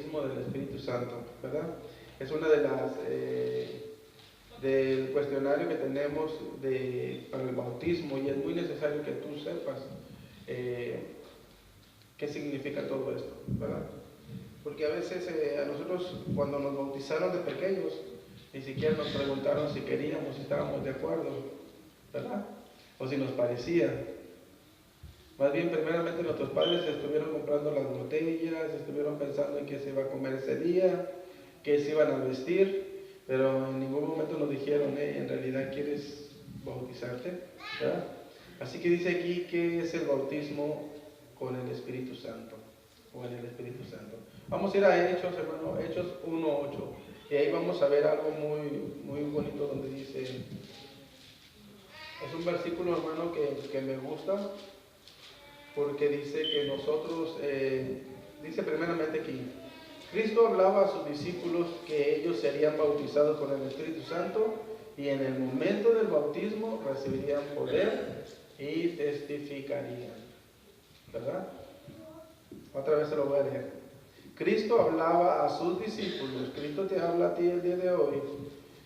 bautismo del Espíritu Santo, ¿verdad? Es una de las del cuestionario que tenemos para el bautismo, y es muy necesario que tú sepas qué significa todo esto, ¿verdad? Porque a veces a nosotros cuando nos bautizaron de pequeños, ni siquiera nos preguntaron si queríamos, si estábamos de acuerdo, ¿verdad? O si nos parecía. Más bien, primeramente nuestros padres estuvieron comprando las botellas, estuvieron pensando en qué se iba a comer ese día, qué se iban a vestir, pero en ningún momento nos dijeron, en realidad quieres bautizarte, ¿verdad? Así que dice aquí que es el bautismo con el Espíritu Santo, o en el Espíritu Santo. Vamos a ir a Hechos, hermano, Hechos 1:8, y ahí vamos a ver algo muy bonito donde dice, es un versículo, hermano, que me gusta, porque dice que nosotros, dice primeramente aquí, Cristo hablaba a sus discípulos que ellos serían bautizados con el Espíritu Santo y en el momento del bautismo recibirían poder y testificarían, ¿verdad? Otra vez se lo voy a leer. Cristo hablaba a sus discípulos, Cristo te habla a ti el día de hoy,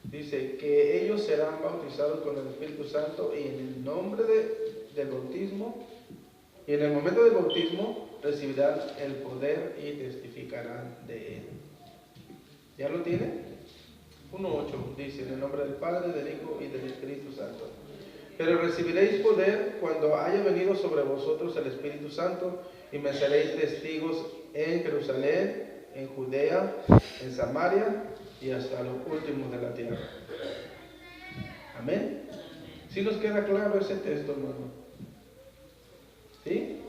dice que ellos serán bautizados con el Espíritu Santo y en el nombre del bautismo, y en el momento del bautismo recibirán el poder y testificarán de él. ¿Ya lo tiene? 1:8 dice, en el nombre del Padre, del Hijo y del Espíritu Santo. Pero recibiréis poder cuando haya venido sobre vosotros el Espíritu Santo y me seréis testigos en Jerusalén, en Judea, en Samaria y hasta los últimos de la tierra. Amén. ¿Sí nos queda claro ese texto, hermano? ¿Sí?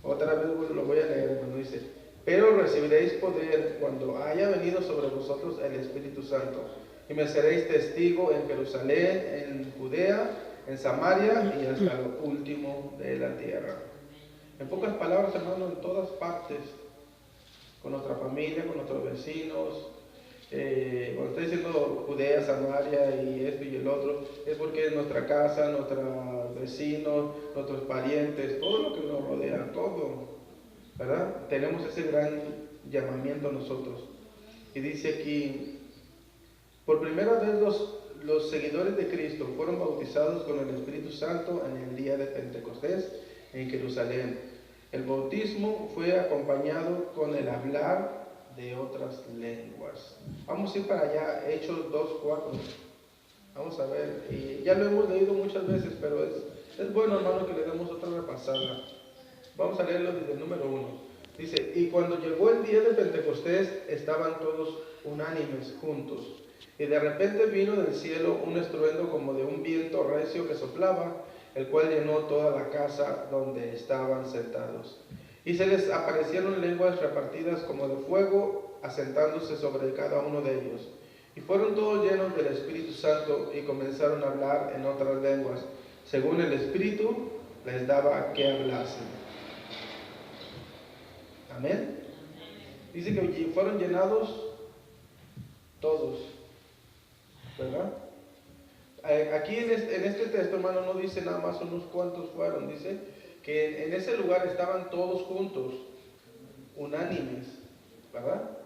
Otra vez lo voy a leer, hermano. Dice, pero recibiréis poder cuando haya venido sobre vosotros el Espíritu Santo y me seréis testigo en Jerusalén, en Judea, en Samaria y hasta lo último de la tierra. En pocas palabras, hermano, en todas partes, con nuestra familia, con nuestros vecinos. Cuando estoy diciendo Judea, Samaria y esto y el otro, es porque es nuestra casa, nuestros vecinos, nuestros parientes, todo lo que nos rodea, todo, ¿verdad? Tenemos ese gran llamamiento nosotros. Y dice aquí, por primera vez los seguidores de Cristo fueron bautizados con el Espíritu Santo en el día de Pentecostés en Jerusalén. El bautismo fue acompañado con el hablar de otras lenguas. Vamos a ir para allá, Hechos 2:4. Vamos a ver, y ya lo hemos leído muchas veces, pero es bueno, hermano, que le demos otra repasada. Vamos a leerlo desde el número 1. Dice, y cuando llegó el día de Pentecostés, estaban todos unánimes juntos. Y de repente vino del cielo un estruendo como de un viento recio que soplaba, el cual llenó toda la casa donde estaban sentados. Y se les aparecieron lenguas repartidas como de fuego, asentándose sobre cada uno de ellos. Y fueron todos llenos del Espíritu Santo y comenzaron a hablar en otras lenguas, según el Espíritu les daba que hablasen. Amén. Dice que fueron llenados todos, ¿verdad? Aquí en este texto, hermano, no dice nada más unos cuantos fueron, dice que en ese lugar estaban todos juntos, unánimes, ¿verdad?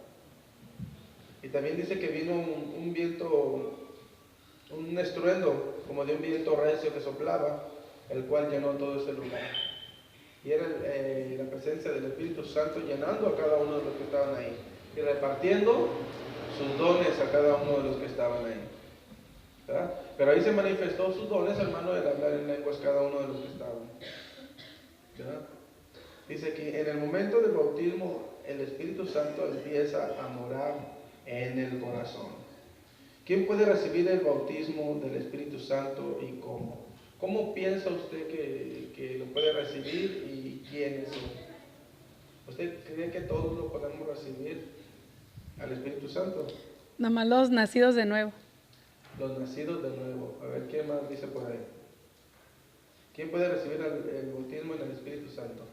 Y también dice que vino un viento, un estruendo, como de un viento recio que soplaba, el cual llenó todo ese lugar. Y era la presencia del Espíritu Santo llenando a cada uno de los que estaban ahí y repartiendo sus dones a cada uno de los que estaban ahí, ¿verdad? Pero ahí se manifestó sus dones, hermano, de hablar en lenguas cada uno de los que estaban, ¿verdad? Dice que en el momento del bautismo el Espíritu Santo empieza a morar en el corazón. ¿Quién puede recibir el bautismo del Espíritu Santo y cómo? ¿Cómo piensa usted que lo puede recibir y quiénes son? ¿Usted cree que todos lo podemos recibir al Espíritu Santo? Nada más los nacidos de nuevo. Los nacidos de nuevo. A ver, ¿qué más dice por ahí? ¿Quién puede recibir el bautismo en el Espíritu Santo?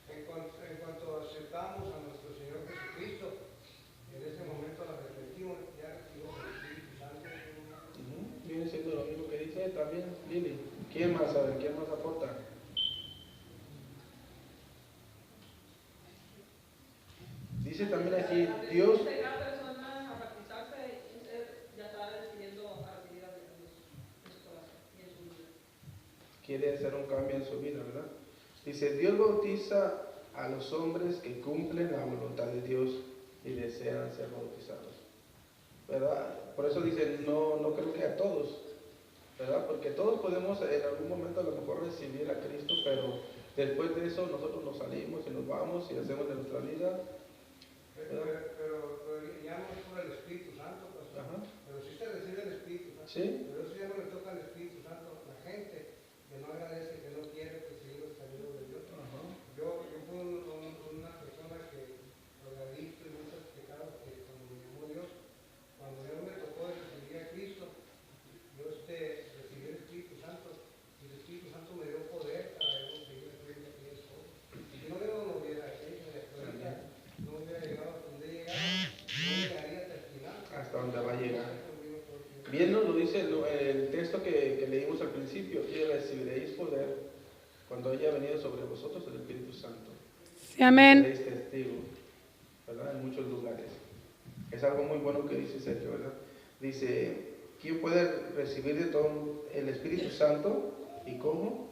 En cuanto aceptamos a nuestro Señor Jesucristo, en ese momento nos arrepentimos, ya recibimos el Espíritu Santo. Viene siendo lo mismo que dice también Lili. ¿Quién más? A ver, ¿quién más aporta? Dice también aquí, Dios Cada persona a bautizarse, ya está decidiendo a recibir a Dios en su corazón y en su vida. quiere hacer un cambio en su vida, ¿verdad? Dice, Dios bautiza a los hombres que cumplen la voluntad de Dios y desean ser bautizados, ¿verdad? Por eso dice, no creo que a todos, ¿verdad? Porque todos podemos en algún momento a lo mejor recibir a Cristo, pero después de eso nosotros nos salimos y nos vamos y hacemos de nuestra vida. Pero ya no es por el Espíritu Santo, pastor. Ajá. Pero sí se recibe el Espíritu Santo. ¿Sí? Pero eso ya no le toca al Espíritu Santo. La gente que no agradece, que no quiere seguir los caminos de Dios. Ajá. Yo fui una persona que drogadicto y muchos pecados que cuando me llamó Dios, cuando Dios me tocó recibir a Cristo, yo recibí el Espíritu Santo y el Espíritu Santo me dio poder para yo seguir haciendo aquellas cosas. Si no, yo no lo hubiera hecho, ahorita no hubiera llegado a donde he llegado, no llegaría hasta el final. Hasta donde va a llegar. Bien nos lo dice el texto que leímos al principio, y recibiréis poder cuando haya venido sobre vosotros el Espíritu Santo. Sí, amén. Seréis testigos, ¿verdad? En muchos lugares. Es algo muy bueno que dice Sergio, ¿verdad? Dice, ¿quién puede recibir de todo el Espíritu Santo? ¿Y cómo?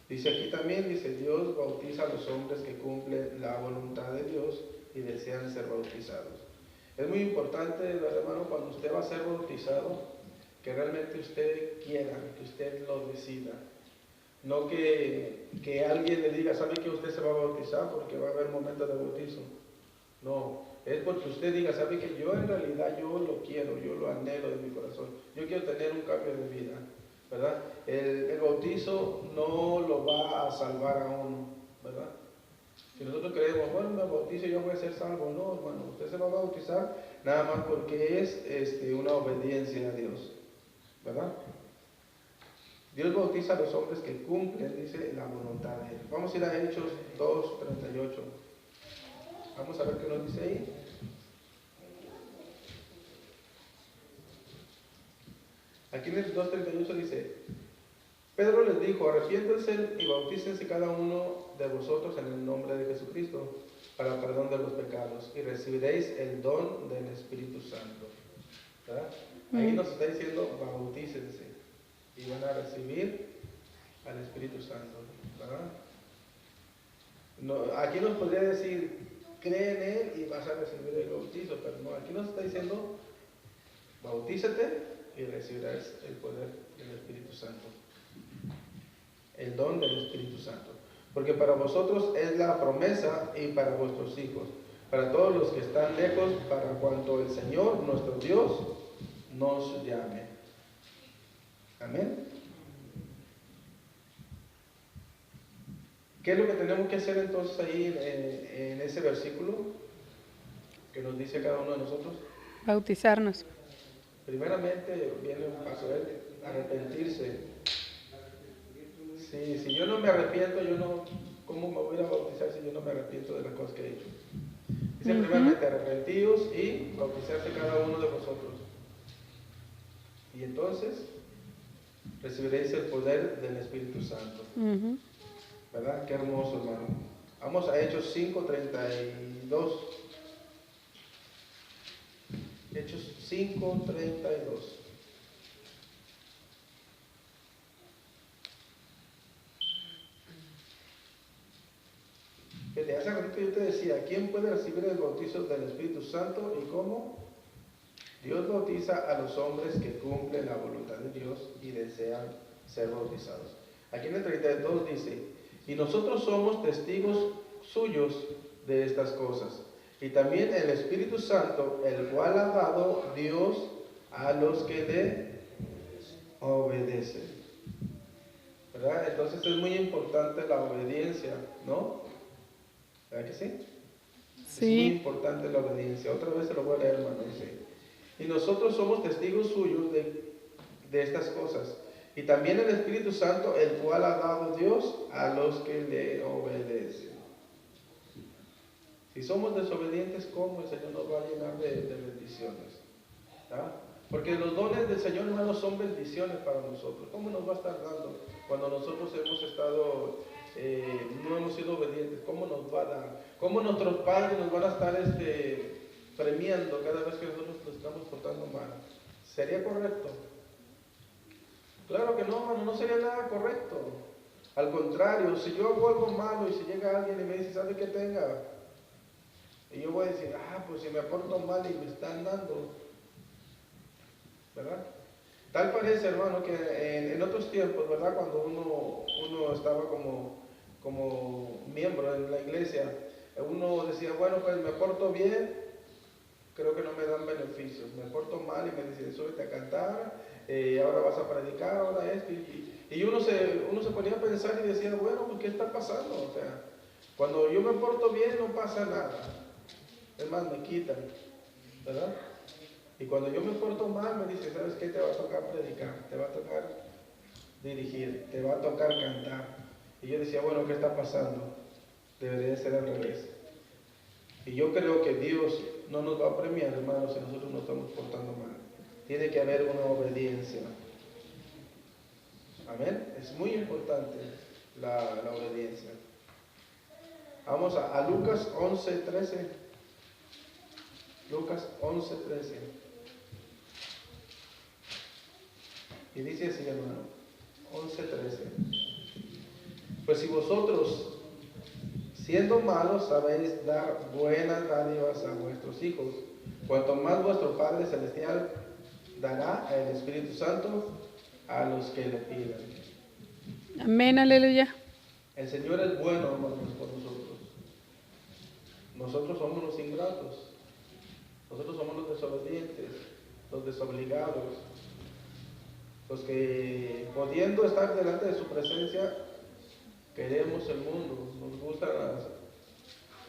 Dice aquí también, dice, Dios bautiza a los hombres que cumplen la voluntad de Dios y desean ser bautizados. Es muy importante, hermano, cuando usted va a ser bautizado, que realmente usted quiera, que usted lo decida. No que alguien le diga, ¿sabe que usted se va a bautizar? Porque va a haber momentos de bautizo. No, es porque usted diga, ¿sabe que yo en realidad yo lo quiero, yo lo anhelo de mi corazón? Yo quiero tener un cambio de vida, ¿verdad? El bautizo no lo va a salvar a uno, ¿verdad? Si nosotros creemos, bueno, me bautizo y yo voy a ser salvo. No, hermano, usted se va a bautizar nada más porque es una obediencia a Dios, ¿verdad? Dios bautiza a los hombres que cumplen, dice, la voluntad de Él. Vamos a ir a Hechos 2:38. Vamos a ver qué nos dice ahí. Aquí en el 2:38 dice, Pedro les dijo, arrepiéntense y bautícense cada uno de vosotros en el nombre de Jesucristo para perdón de los pecados y recibiréis el don del Espíritu Santo. ¿Verdad? Ahí nos está diciendo, bautícense y van a recibir al Espíritu Santo. ¿Verdad? No, aquí nos podría decir, cree en Él y vas a recibir el bautizo, pero no, aquí nos está diciendo, bautízate y recibirás el poder del Espíritu Santo. El don del Espíritu Santo. Porque para vosotros es la promesa y para vuestros hijos, para todos los que están lejos, para cuanto el Señor, nuestro Dios, nos llame. Amén. ¿Qué es lo que tenemos que hacer entonces ahí en ese versículo que nos dice cada uno de nosotros? Bautizarnos. Primeramente viene un paso, arrepentirse. Si yo no me arrepiento, ¿cómo me voy a bautizar si yo no me arrepiento de las cosas que he hecho? Dice primeramente arrepentíos y bautizarse cada uno de vosotros. Y entonces recibiréis el poder del Espíritu Santo. ¿Verdad? Qué hermoso, hermano. Vamos a Hechos 5:32. Hechos 5:32. Hace ratito yo te decía, ¿quién puede recibir el bautizo del Espíritu Santo y cómo? Dios bautiza a los hombres que cumplen la voluntad de Dios y desean ser bautizados. Aquí en el 32 dice, y nosotros somos testigos suyos de estas cosas, y también el Espíritu Santo, el cual ha dado Dios a los que le obedecen. ¿Verdad? Entonces es muy importante la obediencia, ¿no? ¿Verdad que sí? Sí. Es muy importante la obediencia. Otra vez se lo voy a leer, hermano. Dice, y nosotros somos testigos suyos de estas cosas. Y también el Espíritu Santo, el cual ha dado Dios a los que le obedecen. Si somos desobedientes, ¿cómo el Señor nos va a llenar de bendiciones? ¿Ah? Porque los dones del Señor, hermanos, son bendiciones para nosotros. ¿Cómo nos va a estar dando cuando nosotros hemos estado no hemos sido obedientes, ¿cómo nos va a dar? ¿Cómo nuestros padres nos van a estar premiando cada vez que nosotros nos estamos portando mal? ¿Sería correcto? Claro que no, hermano, no sería nada correcto. Al contrario, si yo hago algo malo y si llega alguien y me dice, ¿sabe qué tenga? Y yo voy a decir, pues si me porto mal y me están dando, ¿verdad? Tal parece, hermano, que en otros tiempos, ¿verdad? Cuando uno estaba como miembro en la iglesia, uno decía, bueno, pues me porto bien, creo que no me dan beneficios. Me porto mal y me dicen, súbete a cantar, ahora vas a predicar, ahora esto. Y uno se ponía a pensar y decía, bueno, pues ¿qué está pasando? O sea, cuando yo me porto bien no pasa nada. Es más, me quitan, ¿verdad? Y cuando yo me porto mal me dicen, ¿sabes qué? Te va a tocar predicar, te va a tocar dirigir, te va a tocar cantar. Y yo decía, bueno, ¿qué está pasando? Debería ser al revés. Y yo creo que Dios no nos va a premiar, hermanos, si nosotros nos estamos portando mal. Tiene que haber una obediencia. Amén. Es muy importante la obediencia. Vamos a Lucas 11:13. Lucas 11:13. Y dice así, hermano, 11:13. Pues si vosotros, siendo malos, sabéis dar buenas dádivas a vuestros hijos, cuanto más vuestro Padre Celestial dará el Espíritu Santo a los que le pidan. Amén, aleluya. El Señor es bueno, hermanos, por nosotros. Nosotros somos los ingratos. Nosotros somos los desobedientes, los desobligados, los que, pudiendo estar delante de su presencia, queremos el mundo, nos gustan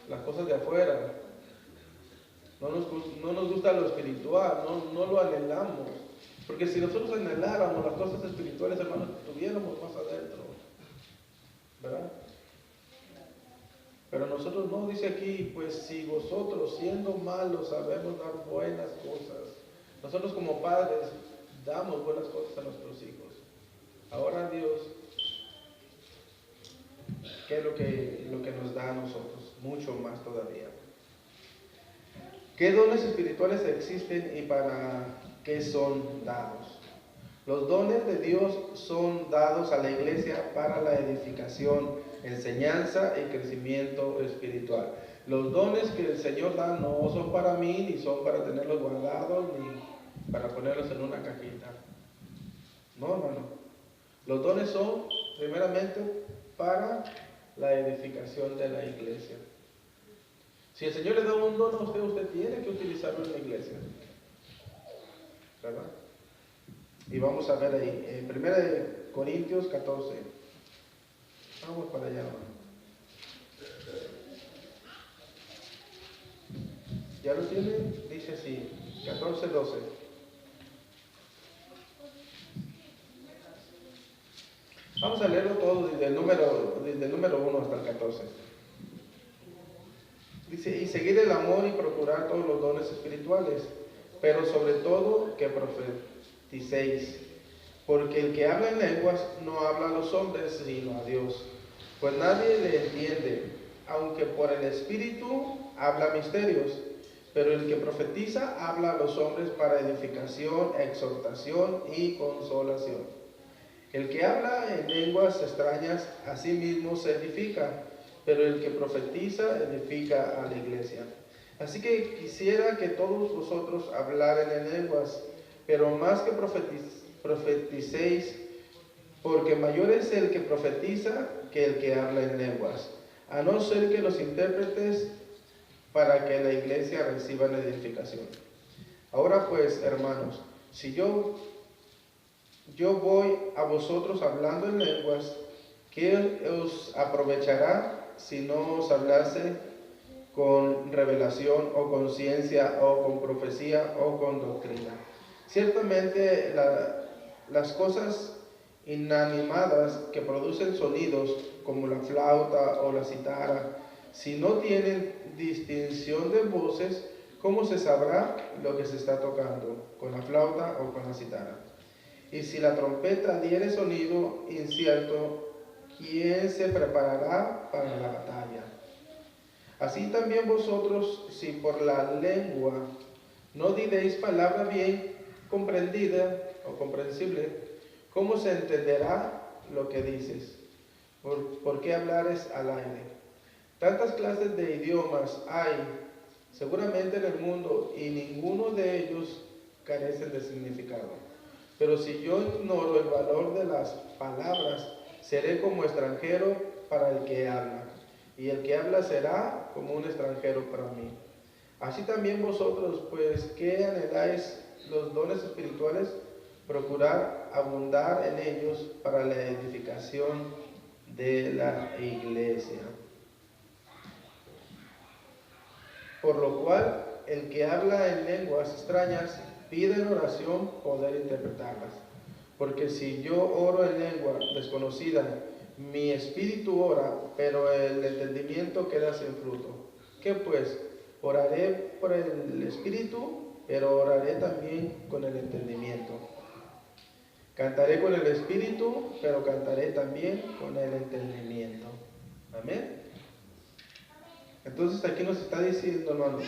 las cosas de afuera, no nos gusta lo espiritual, no lo anhelamos. Porque si nosotros anheláramos las cosas espirituales, hermanos, estuviéramos más adentro, ¿verdad? Pero nosotros no, dice aquí, pues si vosotros siendo malos sabemos dar buenas cosas. Nosotros como padres damos buenas cosas a nuestros hijos. Ahora Dios, ¿qué es lo que nos da a nosotros? Mucho más todavía. ¿Qué dones espirituales existen y para qué son dados? Los dones de Dios son dados a la iglesia para la edificación, enseñanza y crecimiento espiritual. Los dones que el Señor da no son para mí, ni son para tenerlos guardados, ni para ponerlos en una cajita. No, hermano. Los dones son primeramente para la edificación de la iglesia. Si el Señor le da un don a usted tiene que utilizarlo en la iglesia, ¿verdad? Y vamos a ver ahí, en 1 Corintios 14. Vamos para allá, hermano. ¿Ya lo tiene? Dice así, 14:12. Vamos a leerlo todo desde el número 1 hasta el 14. Dice, y seguir el amor y procurar todos los dones espirituales, pero sobre todo que profeticéis, porque el que habla en lenguas no habla a los hombres, sino a Dios, pues nadie le entiende, aunque por el Espíritu habla misterios, pero el que profetiza habla a los hombres para edificación, exhortación y consolación. El que habla en lenguas extrañas a sí mismo se edifica, pero el que profetiza edifica a la iglesia. Así que quisiera que todos vosotros hablaran en lenguas, pero más que profeticéis, porque mayor es el que profetiza que el que habla en lenguas, a no ser que los intérpretes para que la iglesia reciba la edificación. Ahora pues, hermanos, si yo voy a vosotros hablando en lenguas, ¿qué os aprovechará si no os hablase con revelación o con ciencia o con profecía o con doctrina? Ciertamente las cosas inanimadas que producen sonidos como la flauta o la cítara, si no tienen distinción de voces, ¿cómo se sabrá lo que se está tocando con la flauta o con la cítara? Y si la trompeta diere sonido incierto, quien se preparará para la batalla. Así también vosotros, si por la lengua no diréis palabra bien comprendida o comprensible, ¿cómo se entenderá lo que dices? ¿Por qué hablares al aire? Tantas clases de idiomas hay seguramente en el mundo y ninguno de ellos carece de significado. Pero si yo ignoro el valor de las palabras, seré como extranjero para el que habla, y el que habla será como un extranjero para mí. Así también vosotros, pues, que anheláis los dones espirituales, procurar abundar en ellos para la edificación de la iglesia. Por lo cual, el que habla en lenguas extrañas pide en oración poder interpretarlas. Porque si yo oro en lengua desconocida, mi espíritu ora, pero el entendimiento queda sin fruto. ¿Qué pues? Oraré por el espíritu, pero oraré también con el entendimiento. Cantaré con el espíritu, pero cantaré también con el entendimiento. Amén. Entonces aquí nos está diciendo, hermano,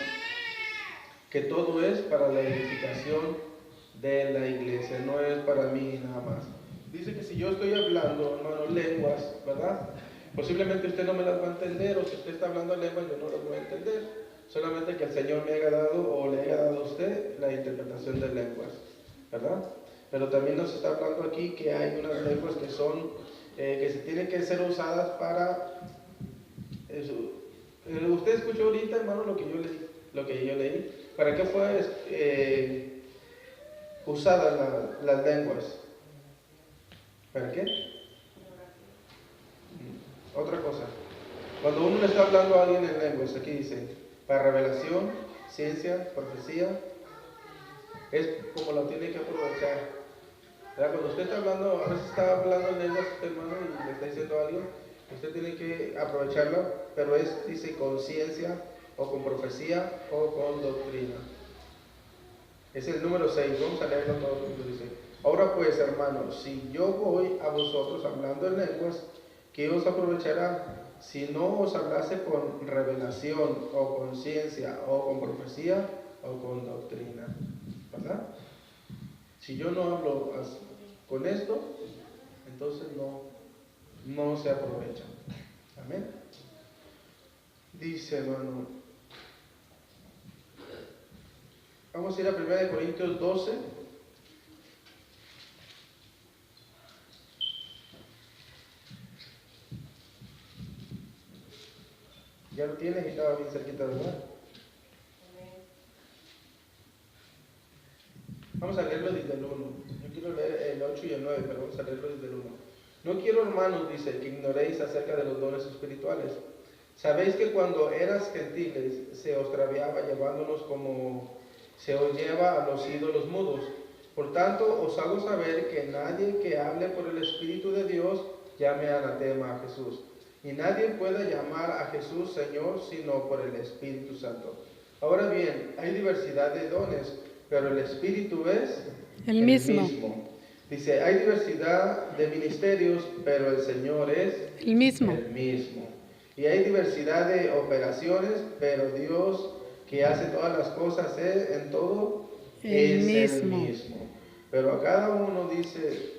que todo es para la edificación de la iglesia, no es para mí nada más. Dice que si yo estoy hablando, hermano, lenguas, ¿verdad? Posiblemente usted no me las va a entender, o si usted está hablando lenguas, yo no las voy a entender. Solamente que el Señor me haya dado o le haya dado a usted la interpretación de lenguas, ¿verdad? Pero también nos está hablando aquí que hay unas lenguas que son, que se tienen que ser usadas para eso. Usted escuchó ahorita, hermano, lo que yo leí. ¿Para qué fue usadas las lenguas? ¿Para qué? Otra cosa. Cuando uno le está hablando a alguien en lenguas, aquí dice, para revelación, ciencia, profecía, es como lo tiene que aprovechar. ¿Verdad? Cuando usted está hablando, a veces está hablando en lenguas, hermano, y le está diciendo a alguien, usted tiene que aprovecharlo, pero dice con ciencia, o con profecía, o con doctrina. Es el número 6, vamos a leerlo todo lo que dice. Ahora pues, hermanos, si yo voy a vosotros hablando en lenguas, ¿qué os aprovechará? Si no os hablase con revelación, o con ciencia, o con profecía, o con doctrina. ¿Verdad? Si yo no hablo con esto, entonces no se aprovecha. Amén. Dice, hermano, vamos a ir a 1 Corintios 12. Ya lo tienes y estaba bien cerquita, ¿verdad? Vamos a leerlo desde el 1. Yo quiero leer el 8 y el 9, pero vamos a leerlo desde el 1. No quiero, hermanos, dice, que ignoréis acerca de los dones espirituales. Sabéis que cuando eras gentiles se os traviaba llevándonos como se os lleva a los ídolos mudos. Por tanto, os hago saber que nadie que hable por el Espíritu de Dios llame anatema a Jesús. Y nadie puede llamar a Jesús Señor sino por el Espíritu Santo. Ahora bien, hay diversidad de dones, pero el Espíritu es el mismo. Dice, hay diversidad de ministerios, pero el Señor es el mismo. Y hay diversidad de operaciones, pero Dios que hace todas las cosas en todo el mismo. Pero a cada uno dice,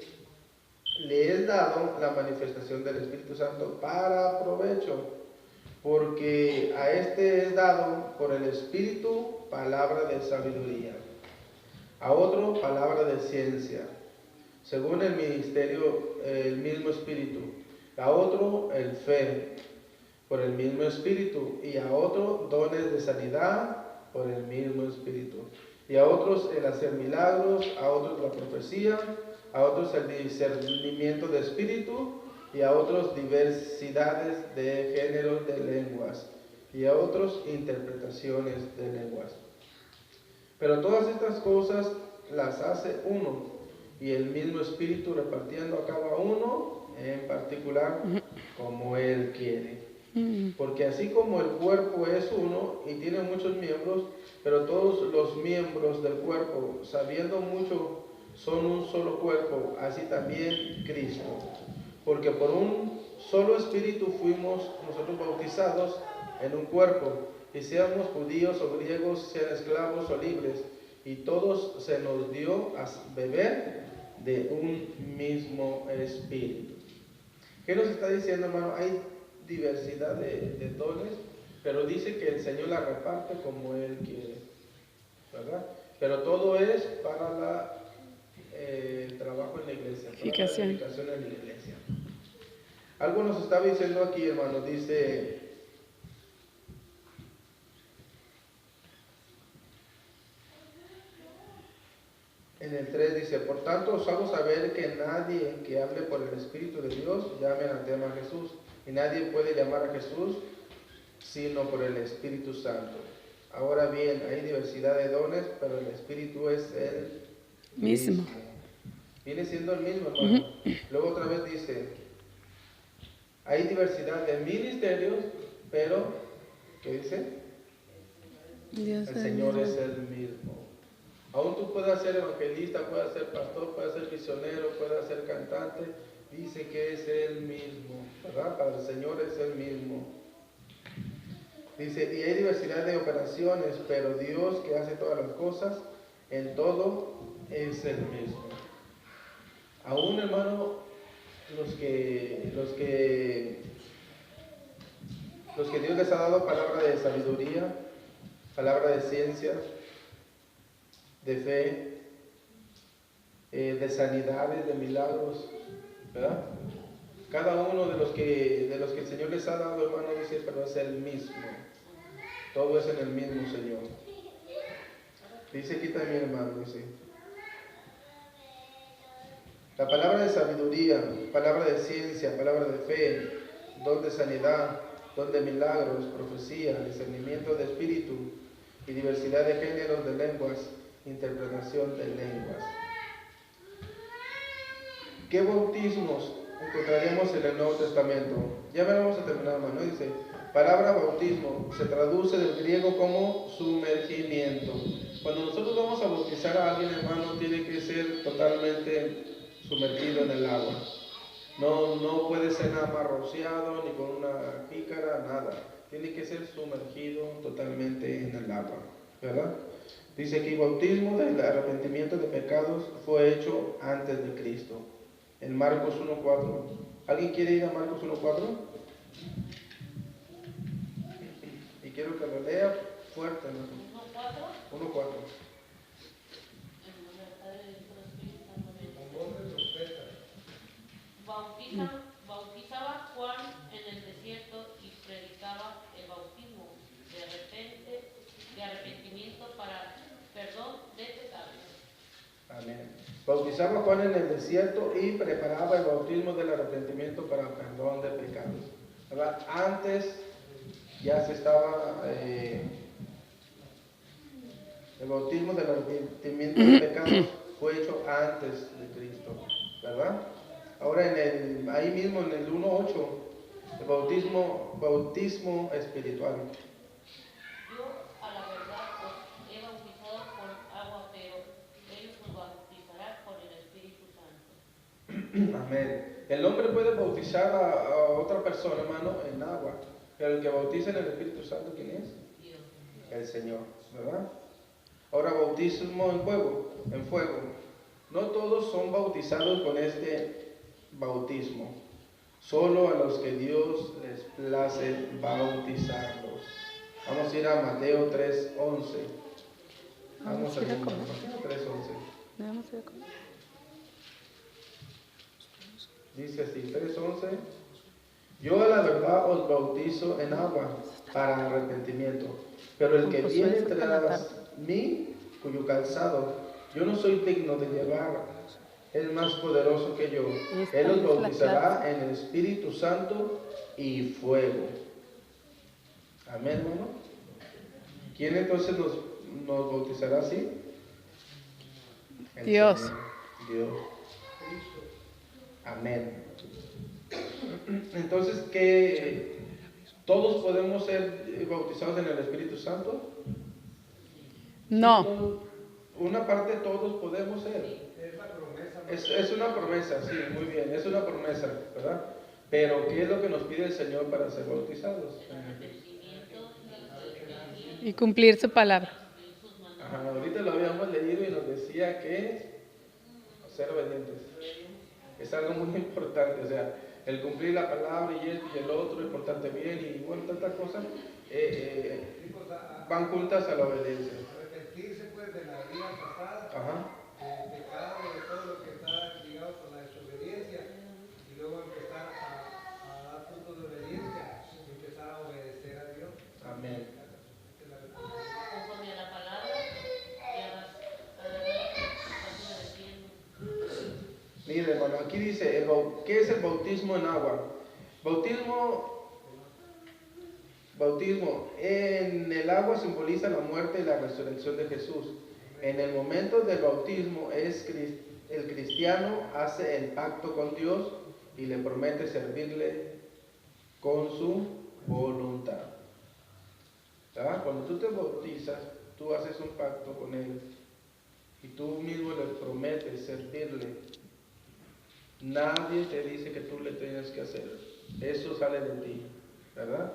le es dado la manifestación del Espíritu Santo para provecho, porque a este es dado por el Espíritu palabra de sabiduría, a otro palabra de ciencia, según el ministerio, el mismo Espíritu, a otro el fe, por el mismo Espíritu, y a otro dones de sanidad, por el mismo Espíritu, y a otros el hacer milagros, a otros la profecía, a otros el discernimiento de espíritu, y a otros diversidades de géneros de lenguas, y a otros interpretaciones de lenguas. Pero todas estas cosas las hace uno, y el mismo Espíritu repartiendo a cada uno en particular como Él quiere. Porque así como el cuerpo es uno y tiene muchos miembros, pero todos los miembros del cuerpo, sabiendo mucho, son un solo cuerpo, así también Cristo. Porque por un solo espíritu fuimos nosotros bautizados en un cuerpo, y seamos judíos o griegos, sean esclavos o libres, y todos se nos dio a beber de un mismo espíritu. ¿Qué nos está diciendo, hermano? Hay diversidad de dones, pero dice que el Señor la reparte como Él quiere, ¿verdad? Pero todo es para el trabajo en la iglesia, para la edificación en la iglesia. Algo nos estaba diciendo aquí, hermano, dice... En el 3 dice, por tanto os hago saber que nadie que hable por el Espíritu de Dios llame anatema a Jesús, y nadie puede llamar a Jesús sino por el Espíritu Santo. Ahora bien, hay diversidad de dones, pero el Espíritu es el mismo. Viene siendo el mismo, hermano. Luego otra vez dice, hay diversidad de ministerios, pero, ¿qué dice? El Señor es el mismo. Aún tú puedas ser evangelista, puedas ser pastor, puedas ser misionero, puedas ser cantante, dice que es el mismo, ¿verdad? Para el Señor es el mismo. Dice, y hay diversidad de operaciones, pero Dios que hace todas las cosas, en todo es el mismo. Aún, hermano, los que Dios les ha dado palabra de sabiduría, palabra de ciencia, de fe, de sanidades, de milagros, ¿verdad? Cada uno de los que el Señor les ha dado, hermano, dice, pero es el mismo. Todo es en el mismo Señor. Dice aquí también, hermano, dice, la palabra de sabiduría, palabra de ciencia, palabra de fe, don de sanidad, don de milagros, profecía, discernimiento de espíritu y diversidad de géneros de lenguas, interpretación de lenguas. ¿Qué bautismos encontraremos en el Nuevo Testamento? Ya vamos a terminar, hermano. Dice, palabra bautismo se traduce del griego como sumergimiento. Cuando nosotros vamos a bautizar a alguien, hermano, tiene que ser totalmente sumergido en el agua. No puede ser nada más rociado, ni con una pícara, nada. Tiene que ser sumergido totalmente en el agua, ¿verdad? Dice que el bautismo del arrepentimiento de pecados fue hecho antes de Cristo. En Marcos 1:4. ¿Alguien quiere ir a Marcos 1:4? Y quiero que lo lea fuerte, ¿no? 1:4. Bautizaba Juan en el desierto y predicaba el bautismo de arrepentimiento para perdón de pecados. Amén. Bautizaba Juan en el desierto y preparaba el bautismo del arrepentimiento para perdón de pecados. ¿Verdad? Antes ya se estaba el bautismo del arrepentimiento de pecados fue hecho antes de Cristo, ¿verdad? Ahora ahí mismo en el 1:8, el bautismo espiritual. Yo a la verdad os he bautizado con agua, pero él os bautizará con el Espíritu Santo. Amén. El hombre puede bautizar a otra persona, hermano, en agua, pero el que bautiza en el Espíritu Santo, ¿quién es? Dios. El Señor, ¿verdad? Ahora, bautismo en fuego. No todos son bautizados con este bautismo, solo a los que Dios les place bautizarlos. Vamos a ir a Mateo 3:11. Vamos a ir a Mateo 3:11. Dice así, 3:11. Yo a la verdad os bautizo en agua para arrepentimiento, pero el que viene tras mí, cuyo calzado yo no soy digno de llevar, es más poderoso que yo. Él os bautizará en el Espíritu Santo y fuego. Amén, hermano. ¿Quién entonces nos bautizará así? Dios. Dios. Amén. Entonces, ¿qué? ¿Todos podemos ser bautizados en el Espíritu Santo? No. Una parte todos podemos ser. Es la promesa. Es una promesa, sí, muy bien, es una promesa, ¿verdad? Pero, ¿qué es lo que nos pide el Señor para ser bautizados? Y cumplir su palabra. Ajá, ahorita lo habíamos leído y nos decía que ser obedientes. Es algo muy importante, o sea, el cumplir la palabra y esto y el otro, es portarte bien y bueno, tantas cosas, van juntas a la obediencia. Arrepentirse pues de la vida pasada, Ajá. del pecado, de todo lo que está ligado con la desobediencia, y luego empezar a dar frutos de obediencia, y empezar a obedecer a Dios. Amén. Conforme a la palabra, ya vas obedeciendo. Mire, hermano, aquí dice, ¿qué es el bautismo en agua? Bautismo en el agua simboliza la muerte y la resurrección de Jesús. En el momento del bautismo el cristiano hace el pacto con Dios y le promete servirle con su voluntad. ¿Verdad? Cuando tú te bautizas, tú haces un pacto con Él y tú mismo le prometes servirle. Nadie te dice que tú le tienes que hacer. Eso sale de ti, ¿verdad?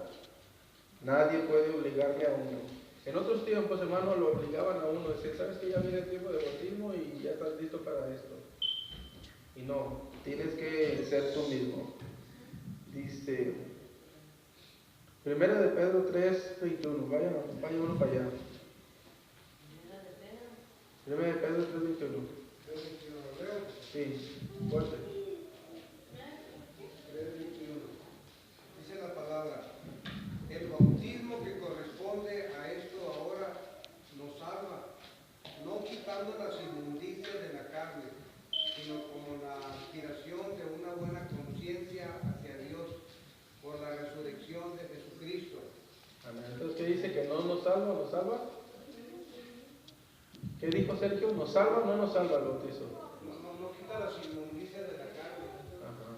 Nadie puede obligarle a uno. En otros tiempos, hermano, lo obligaban a uno. Decían, ¿sabes que ya viene el tiempo de bautismo y ya estás listo para esto? Y no, tienes que ser tú mismo. Dice, 1 de Pedro 3:21. Vaya uno para allá. 1 de Pedro 3:21. Sí, fuerte. 3:21. Dice la palabra, el bautismo que corresponde a esto ahora nos salva, no quitando las inmundicias de la carne, sino como la aspiración de una buena conciencia hacia Dios por la resurrección de Jesucristo. Amén. Entonces, ¿qué dice? ¿Que no nos salva? ¿Nos salva? ¿Qué dijo Sergio? ¿Nos salva o no nos salva el bautizo? No quita las inmundicias de la carne,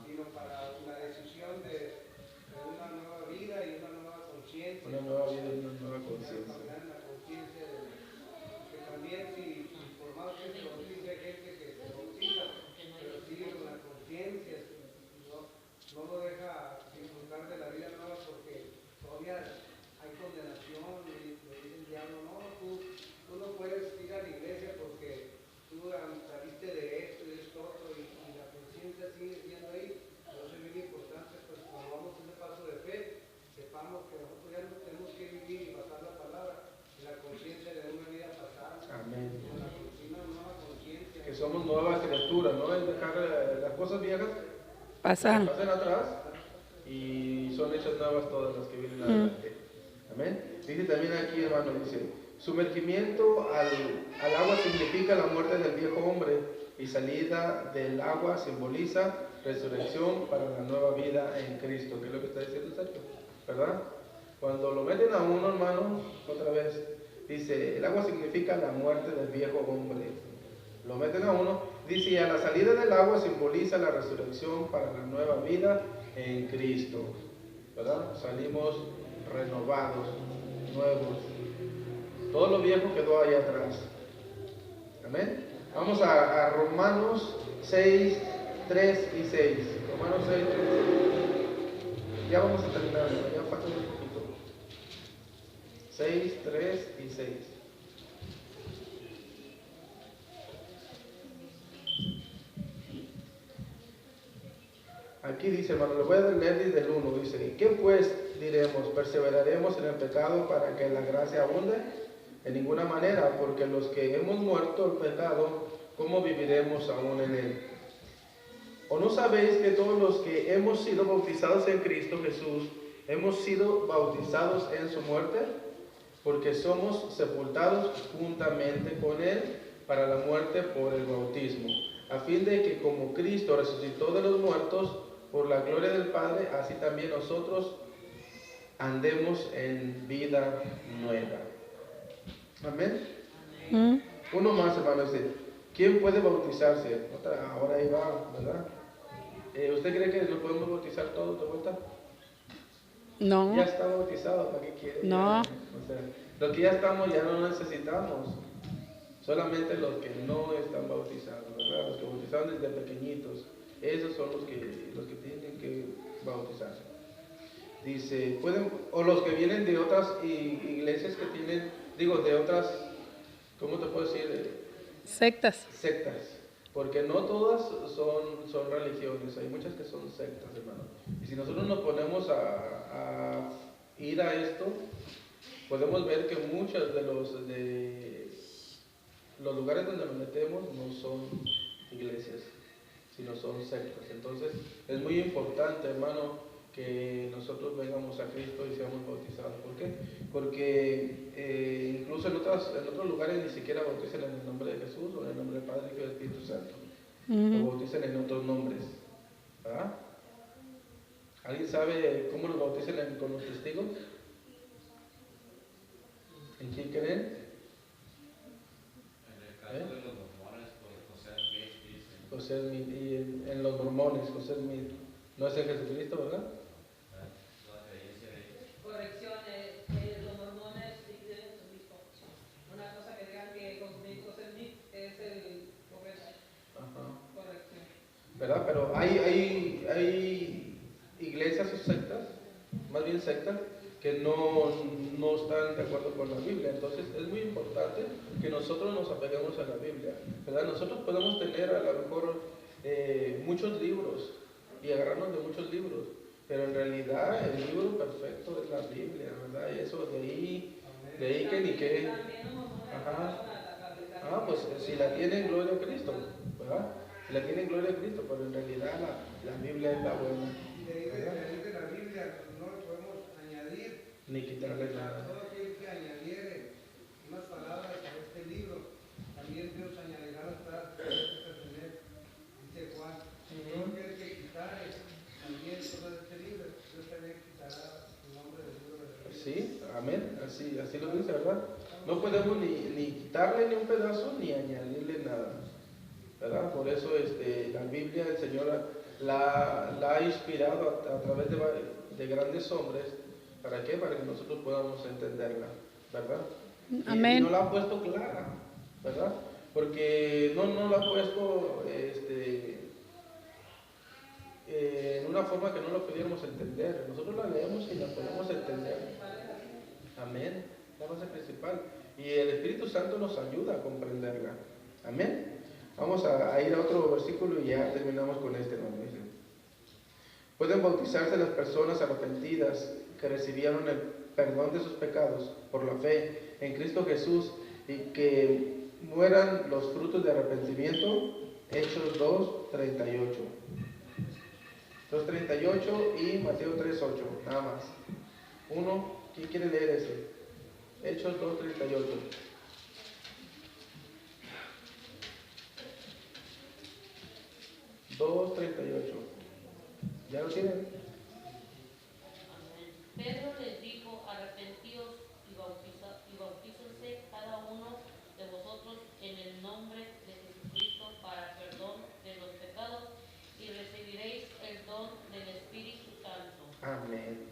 sino para la decisión de una nueva vida y una nueva conciencia. Una nueva vida y una nueva conciencia. Cambiar la conciencia que también si por más que se bautice hay gente que se bautiza, pero sigue con la conciencia, no lo deja disfrutar de la vida nueva porque todavía hay condenación, le dice el diablo, no, tú no puedes ir a la iglesia porque tú saliste de esto y de esto otro y la conciencia sigue siendo ahí. Entonces es muy importante pues cuando vamos a ese paso de fe, sepamos que nosotros ya no tenemos que vivir y pasar la palabra en la conciencia de una vida pasada. Amén. Una nueva conciencia. Que somos nuevas criaturas, ¿no? Es dejar las cosas viejas Pasan. pasen atrás y son hechas nuevas todas las que vienen adelante. Amén. Dice también aquí, hermano, dice, sumergimiento al agua significa la muerte del viejo hombre y salida del agua simboliza resurrección para la nueva vida en Cristo, que es lo que está diciendo Sergio, ¿verdad? Cuando lo meten a uno, hermano, otra vez, dice, el agua significa la muerte del viejo hombre. Lo meten a uno, dice, y a la salida del agua simboliza la resurrección para la nueva vida en Cristo, ¿verdad? Salimos renovados, nuevos. Todo lo viejo quedó ahí atrás. Amén. Vamos a Romanos 6, 3 y 6. Romanos 6, 3 y 6. Ya vamos a terminar, ¿no? Ya falta un poquito. 6, 3 y 6. Aquí dice, hermano, le voy a leer desde el 1. Dice, ¿y qué pues diremos? ¿Perseveraremos en el pecado para que la gracia abunde? De ninguna manera, porque los que hemos muerto al pecado, ¿cómo viviremos aún en él? ¿O no sabéis que todos los que hemos sido bautizados en Cristo Jesús, hemos sido bautizados en su muerte? Porque somos sepultados juntamente con él para la muerte por el bautismo, a fin de que como Cristo resucitó de los muertos por la gloria del Padre, así también nosotros andemos en vida nueva. Amén. Uno más, hermano, dice, ¿quién puede bautizarse? Ahora ahí va, ¿verdad? ¿Usted cree que nos podemos bautizar todos de vuelta? No. Ya está bautizado, ¿para qué quiere? No. O sea, los que ya estamos ya no necesitamos. Solamente los que no están bautizados, ¿verdad? Los que bautizaron desde pequeñitos. Esos son los que tienen que bautizarse. Dice, pueden, o los que vienen de otras iglesias que tienen, digo, de otras, ¿cómo te puedo decir? Sectas. Sectas. Porque no todas son religiones, hay muchas que son sectas, hermano. Y si nosotros nos ponemos a ir a esto, podemos ver que muchos de los lugares donde nos metemos no son iglesias, sino son sectas. Entonces es muy importante, hermano, que nosotros vengamos a Cristo y seamos bautizados. ¿Por qué? Porque incluso en otros lugares ni siquiera bautizan en el nombre de Jesús o en el nombre del Padre, Hijo y del Espíritu Santo. Lo bautizan en otros nombres. ¿Ah? ¿Alguien sabe cómo los bautizan con los testigos? ¿En quién creen? En el caso de los mormones, por José Smith, dicen. José Smith, y en los mormones, José Smith. No es el Jesucristo, ¿verdad? La creencia de ellos. Corrección, los mormones sí tienen Jesucristo. Una cosa que digan que José Smith es el profeta. Ajá. Corrección. ¿Verdad? Pero hay iglesias o sectas, más bien sectas, que no están de acuerdo con la Biblia. Entonces es muy importante que nosotros nos apeguemos a la Biblia, ¿verdad? Nosotros podemos tener a lo mejor muchos libros y agarrarnos de muchos libros, pero en realidad el libro perfecto es la Biblia, ¿verdad? Y eso de ahí que ni qué. Ajá. Ah, pues si la tienen, gloria a Cristo, ¿verdad? Si la tienen, gloria a Cristo, pero en realidad la Biblia es la buena. De ahí de la Biblia no le podemos añadir Ni quitarle nada. todo aquel que añadiere unas palabras a este libro, también Dios añadirá las palabras que tener, dice Juan. Todo aquel que quitare también todo este libro, Dios también quitará su nombre del libro de la vida. Sí, amén, así lo dice, ¿verdad? No podemos ni quitarle ni un pedazo ni añadirle nada, ¿verdad? Por eso la Biblia, el Señor la ha inspirado a través de grandes hombres. ¿Para qué? Para que nosotros podamos entenderla, ¿verdad? Amén. Y no la ha puesto clara, ¿verdad? Porque no la ha puesto en una forma que no lo pudiéramos entender. Nosotros la leemos y la podemos entender. Amén. La base principal. Y el Espíritu Santo nos ayuda a comprenderla. Amén. Vamos a ir a otro versículo y ya terminamos con este nombre. Pueden bautizarse las personas arrepentidas que recibieron el perdón de sus pecados por la fe en Cristo Jesús y que mueran los frutos de arrepentimiento. Hechos 2:38. 2:38 y Mateo 3:8, nada más. Uno, ¿quién quiere leer ese? Hechos 2:38. ¿Ya lo tienen? Amén. Pedro les dijo, arrepentíos y bautícense cada uno de vosotros en el nombre de Jesucristo para perdón de los pecados y recibiréis el don del Espíritu Santo. Amén.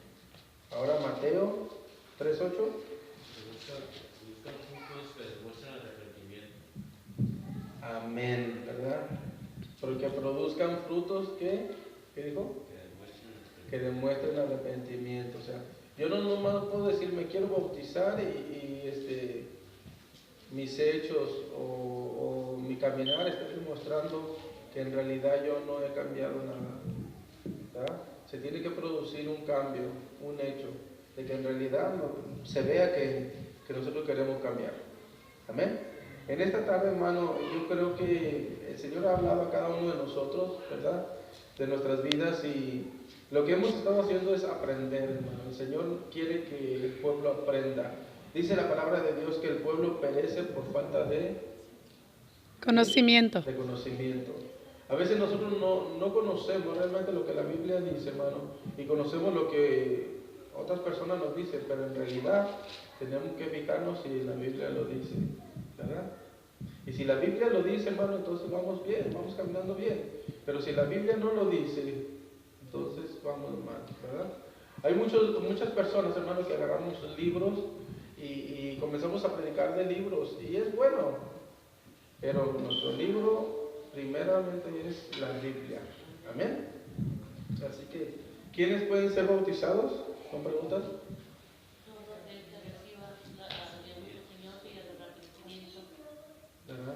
Ahora Mateo 3:8. Buscan frutos que demuestran arrepentimiento. Amén, ¿verdad? Porque produzcan frutos ¿qué dijo? Que demuestren arrepentimiento. O sea, yo no nomás puedo decir me quiero bautizar y mis hechos o mi caminar está demostrando que en realidad yo no he cambiado nada, ¿verdad? Se tiene que producir un cambio, un hecho, de que en realidad se vea que nosotros queremos cambiar. Amén. En esta tarde, hermano, yo creo que el Señor ha hablado a cada uno de nosotros, ¿verdad? De nuestras vidas, y lo que hemos estado haciendo es aprender, hermano. El Señor quiere que el pueblo aprenda. Dice la palabra de Dios que el pueblo perece por falta de Conocimiento. conocimiento. A veces nosotros no conocemos realmente lo que la Biblia dice, hermano, y conocemos lo que otras personas nos dicen, pero en realidad tenemos que fijarnos si la Biblia lo dice, ¿verdad? Y si la Biblia lo dice, hermano, entonces vamos bien, vamos caminando bien. Pero si la Biblia no lo dice, entonces vamos mal, ¿verdad? Hay muchas personas, hermano, que agarramos libros y comenzamos a predicar de libros, y es bueno, pero nuestro libro primeramente es la Biblia. Amén. Así que ¿Quiénes pueden ser bautizados? ¿Con preguntas? Todo el que reciba el Señor y el arrepentimiento. ¿Verdad?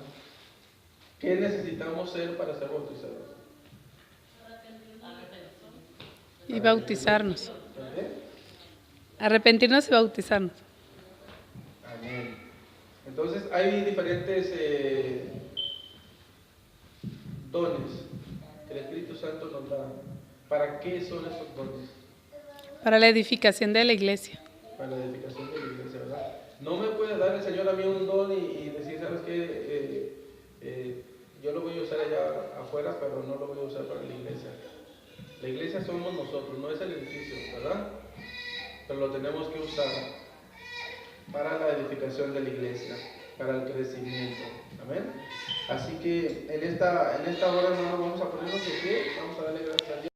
¿Qué necesitamos ser para ser bautizados? Y bautizarnos. ¿Vale? Arrepentirnos y bautizarnos. Amén. Entonces hay diferentes dones que el Espíritu Santo nos da. ¿Para qué son esos dones? Para la edificación de la iglesia. Para la edificación de la iglesia, ¿verdad? No me puede dar el Señor a mí un don y decir, ¿sabes qué? Yo lo voy a usar allá afuera, pero no lo voy a usar para la iglesia. La iglesia somos nosotros, no es el edificio, ¿verdad? Pero lo tenemos que usar para la edificación de la iglesia, para el crecimiento. Amén. Así que en esta hora no nos vamos a ponernos de pie, vamos a darle gracias a Dios.